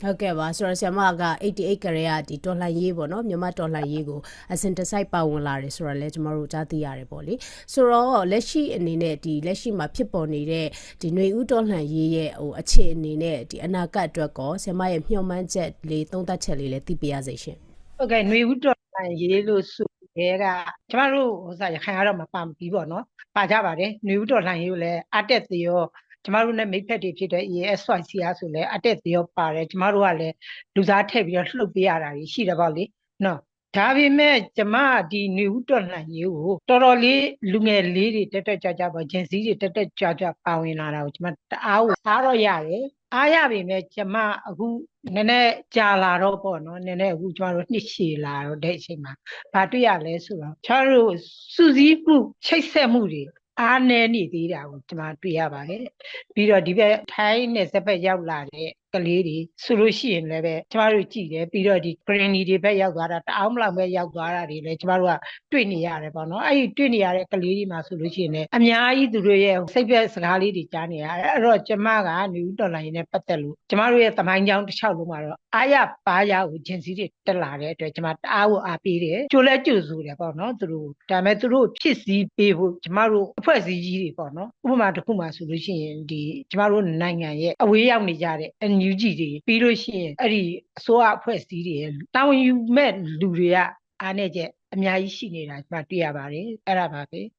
ဟုတ်ကဲ့ပါဆိုတော့ဆရာမက88ကရေကဒီတော်လှန်ရေးပေါ့နော်မြန်မာတော်လှန်ရေးကိုအစဉ်တစိုက်ပါဝင်လာတယ်ဆိုတော့လဲကျမတို့ကြားသိရတယ်ပေါ့လေဆိုတော့လက်ရှိအနေနဲ့ဒီလက်ရှိမှာဖြစ်ပေါ်နေတဲ့ဒီຫນွေဦးတော်လှန်ရေးရဲ့အခြေအနေနဲ့ဒီအနာဂတ်အတွက်ကောဆရာမရဲ့မျှော်မှန်းချက်လေးသုံးသပ်ချက်လေးလည်းသိပြရစေရှင်ဟုတ်ကဲ့ຫນွေဦးတော်လှန်ရေးလို့ဆိုရဲကကျမတို့ရခိုင်ကတော့မပါဘူးပေါ့နော်ပါကြပါတယ်ຫນွေဦးတော်လှန်ရေးကိုလည်းအတက်သေးရောကျမတို့နဲ့မိတ်ဖက်တွေဖြစ်တဲ့ ASYC ဆိုလည်းအတက်သေးရောပါတယ်ကျမတို့ကလည်းလူစားထည့်ပြီးတော့လှုပ်ပေးရတာရှိတယ်ပေါ့လေနော်ဒါပေမဲ့ကျမဒီຫນွေဦးတော်လှန်ရေးကိုတော်တော်လေးလူငယ်လေးတွေတက်ကြွကြွပေါ့ဂျင်စီတွေတက်ကြွကြွပါဝင်လာတာကိုကျမတအားကိုအားတော့ရတယ်အားရပေမဲ့ကျမအခုနည်းနည်းကြာလာတော့ပေါ့နော်နည်းနည်းအခုကျမတို့နှစ်ရှည်လာတော့တဲ့အချိန်မှာဘာတွေ့ရလဲဆိုတော့ကျမတို့စူးစီးမှုချိတ်ဆက်မှုတွေအားနည်းနေသေးတာကိုကျမတွေ့ရပါတယ်ပြီးတော့ဒီဘက်ထိုင်းနယ်စပ်ဘက်ရောက်လာတဲ့ကလေးတွေဆိုလို့ရှိရင်လည်းပဲကျမတို့ကြည့်တယ်ပြီးတော့ဒီဂရင်းနီတွေဘက်ရောက်သွားတာတအောင်မလောက်ပဲရောက်သွားတာတွေလည်းကျမတို့ကတွေ့နေရတယ်ပေါ့နော်အဲ့ဒီတွေ့နေရတဲ့ကလေးတွေမှာဆိုလို့ရှိရင်လည်းအများကြီးသူတို့ရဲ့စိတ်ပဲစကားလေးတွေကြားနေရတယ်အဲ့တော့ကျမကနယူးတော်လိုင်းနဲ့ပတ်သက်လို့ကျမတို့ရဲ့သမိုင်းကြောင်းတစ်လျှောက်လုံးမှာတော့အားရပါးရကိုဂျင်စီတွေတက်လာတဲ့အတွက်ကျမတအားကိုအားပေးတယ်ကြိုလဲကြိုဆိုတယ်ပေါ့နော်သူတို့ဒါပေမဲ့သူတို့ဖြစ်စည်းပေးဖို့ကျမတို့အဖွဲ့အစည်းကြီးတွေပေါ့နော်ဥပမာတစ်ခုမှဆိုလို့ရှိရင်ဒီကျမတို့နိုင်ငံရဲ့အဝေးရောက်နေကြတဲ့ NUG တွေပြီးလို့ရှိရင်အဲ့ဒီအစိုးရအဖွဲ့အစည်းတွေတာဝန်ယူမဲ့လူတွေကအားနေချက်အများကြီးရှိနေတာကျမတွေ့ရပါတယ်အဲ့ဒါပါပဲ